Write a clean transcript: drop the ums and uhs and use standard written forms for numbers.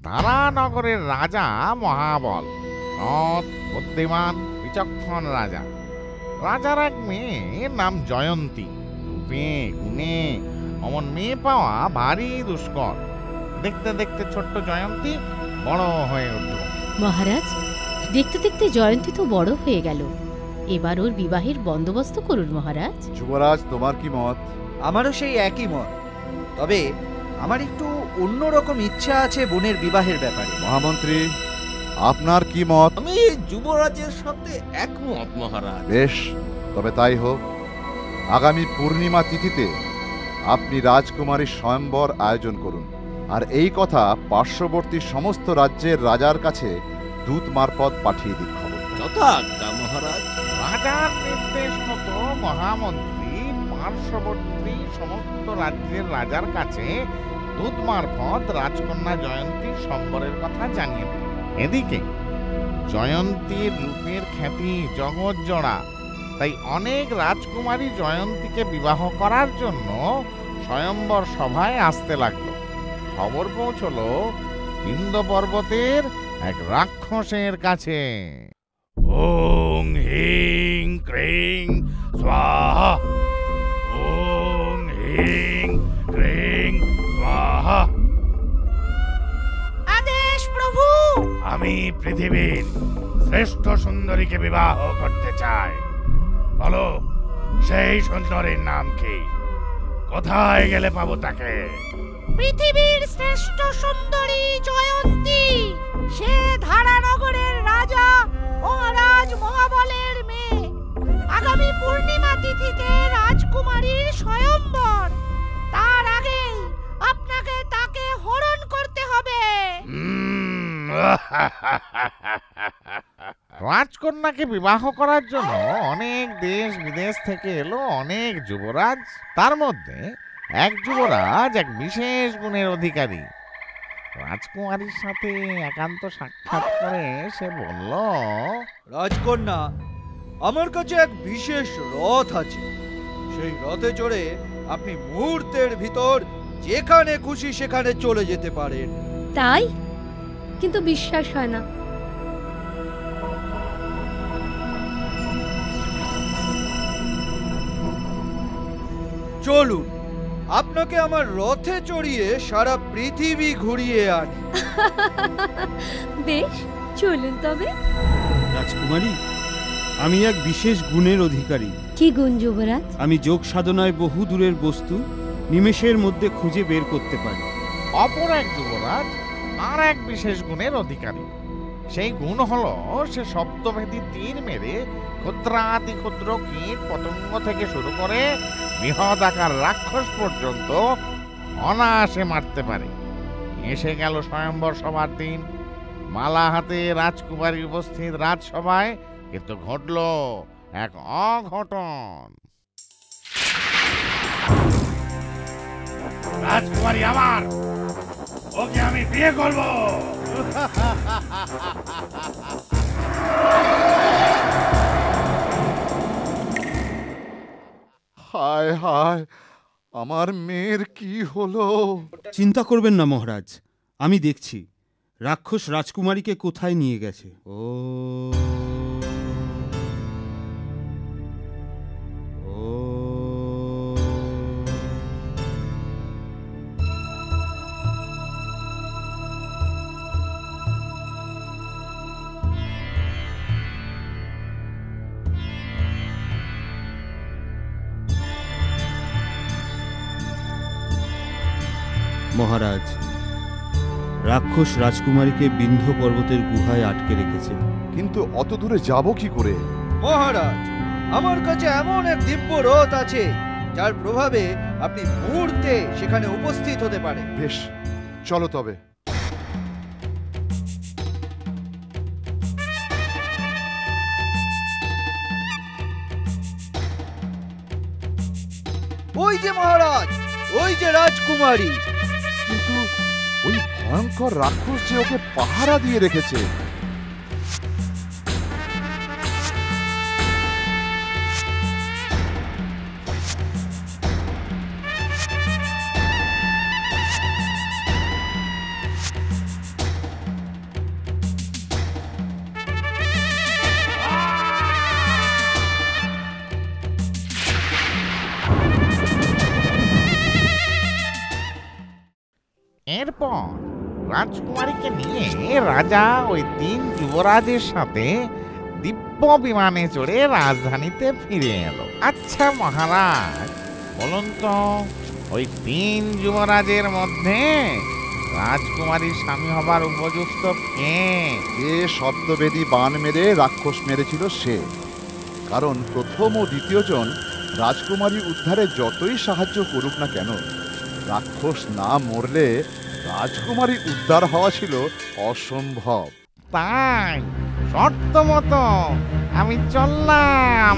ধারানগরের রাজা মহাবল, সৎ, বুদ্ধিমান, বিচক্ষণ রাজা। রাজার এক মেয়ে নাম জয়ন্তী। রূপে গুণে অমন মেয়ে পাওয়া ভারী দুষ্কর। দেখতে দেখতে ছোট্ট জয়ন্তী বড় হয়ে উঠল। মহারাজ, দেখতে দেখতে জয়ন্তী তো বড় হয়ে গেল। এবার ওর বিবাহের বন্দোবস্ত করুন মহারাজ। যুবরাজ, তোমার কি মত? আমারও সেই একই মত, তবে আমার একটু অন্যরকম ইচ্ছা আছে বোনের বিবাহের ব্যাপারে। মহামন্ত্রী, আপনার কি মত? আমি যুবরাজের সাথে একমত মহারাজ। বেশ, তবে তাই হোক। আগামী পূর্ণিমা তিথিতে আপনি রাজকুমারীর স্বয়ম্বর আয়োজন করুন, আর এই কথা পার্শ্ববর্তী সমস্ত রাজ্যের রাজার কাছে দূত মারফত পাঠিয়ে দিন খবর। যথাজ্ঞা মহারাজ। রাজার নির্দেশ মতো মহামন্ত্রী পার্শ্ববর্তী সমস্ত রাজ্যের রাজার কাছে দূত মারফত রাজকন্যা জয়ন্তীর সম্বরের কথা জানিয়ে দিল। এদিকে জয়ন্তীর রূপের খ্যাতি জগৎ জোড়া, তাই অনেক রাজকুমারী জয়ন্তীকে বিবাহ করার জন্য স্বয়ম্বর সভায় আসতে লাগলো। খবর পৌঁছলো বিন্ধ্য পর্বতের এক রাক্ষসের কাছে। ওং হিং ক্রিং স্বাহা, ওং হিং ক্রিং স্বাহা। আদেশ প্রভু। আমি পৃথিবীর শ্রেষ্ঠ সুন্দরীকে বিবাহ করতে চাই। বলো, সেই সুন্দরীর নাম কি? কোথায় গেলে পাবো তাকে? পৃথিবীর শ্রেষ্ঠ সুন্দরী জয়ন্তী। সে ধারানগরের রাজা মহারাজ মহাবলের মেয়ে। আগামী পূর্ণিমা তিথিতে রাজকুমারীর স্বয়ম্বর। তার আগে আপনাকে তাকে হরণ করতে হবে। রাজকন্যাকে বিবাহ করার জন্য অনেক দেশ বিদেশ থেকে এলো অনেক যুবরাজ। তার মধ্যে এক যুবরাজ এক বিশেষ গুণের অধিকারী। রাজকুমারীর সাথে একান্ত সাক্ষাৎ করে সে বলল, রাজকন্যা, আমার কাছে এক বিশেষ রথ আছে। সেই রথে চড়ে আপনি মুহূর্তের ভিতর যেখানে খুশি সেখানে চলে যেতে পারেন। তাই? কিন্তু বিশ্বাস হয় না। চলুন, আপনাকে আমার রথে চড়িয়ে সারা পৃথিবী ঘুরিয়ে আনি। বেশ, চলুন তবে। রাজকুমারী, আমি এক বিশেষ গুণের অধিকারী। কি গুণ যুবরাজ? আমি যোগ সাধনায় বহু দূরের বস্তু নিমেষের মধ্যে খুঁজে বের করতে পারি। অপর এক যুবরাজ আর এক বিশেষ গুণের অধিকারী। সেই গুণ হলো সে শব্দভেদী তীর মেরে ক্ষুদ্রাতি ক্ষুদ্র কীট পতঙ্গ থেকে শুরু করে বৃহৎ আকার রাক্ষস পর্যন্ত অনায়াসে মারতে পারে। এসে গেল স্বয়ম্বর সভার দিন। মালা হাতে রাজকুমারী উপস্থিত রাজসভায়, কিন্তু ঘটল এক অঘটন। রাজকুমারী আমার, ওকে আমি বিয়ে করব। হায় হায়, আমার মেয়ের কি হলো? চিন্তা করবেন না মহারাজ, আমি দেখছি রাক্ষস রাজকুমারীকে কোথায় নিয়ে গেছে। মহারাজ, রাক্ষস রাজকুমারীকে বিন্ধ্য পর্বতের গুহায় আটকে রেখেছে। কিন্তু অত দূরে যাব কি করে? মহারাজ, আমার কাছে এমন এক দিব্য রথ আছে যার প্রভাবে আপনি মুহূর্তে সেখানে উপস্থিত হতে পারেন। বেশ, চলো তবে। ওই যে মহারাজ, ওই যে রাজকুমারী। কিন্তু ওই ভয়ঙ্কর রাক্ষস যে ওকে পাহারা দিয়ে রেখেছে। এরপর রাজকুমারীকে নিয়ে রাজা ওই 3 যুবরাজের সাথে দিব্য বিমানে চড়ে রাজধানীতে ফিরে এলো। আচ্ছা মহারাজ, বলুন তো ওই 3 যুবরাজের মধ্যে রাজকুমারীর স্বামী হবার উপযুক্ত কে? যে শব্দবেদী বাণ মেরে রাক্ষস মেরেছিল সে। কারণ প্রথম ও দ্বিতীয় জন রাজকুমারী উদ্ধারে যতই সাহায্য করুক না কেন, রাক্ষস না মরলে রাজকুমারী উদ্ধার হওয়া ছিল অসম্ভব। তাই শর্ত মতো আমি চললাম।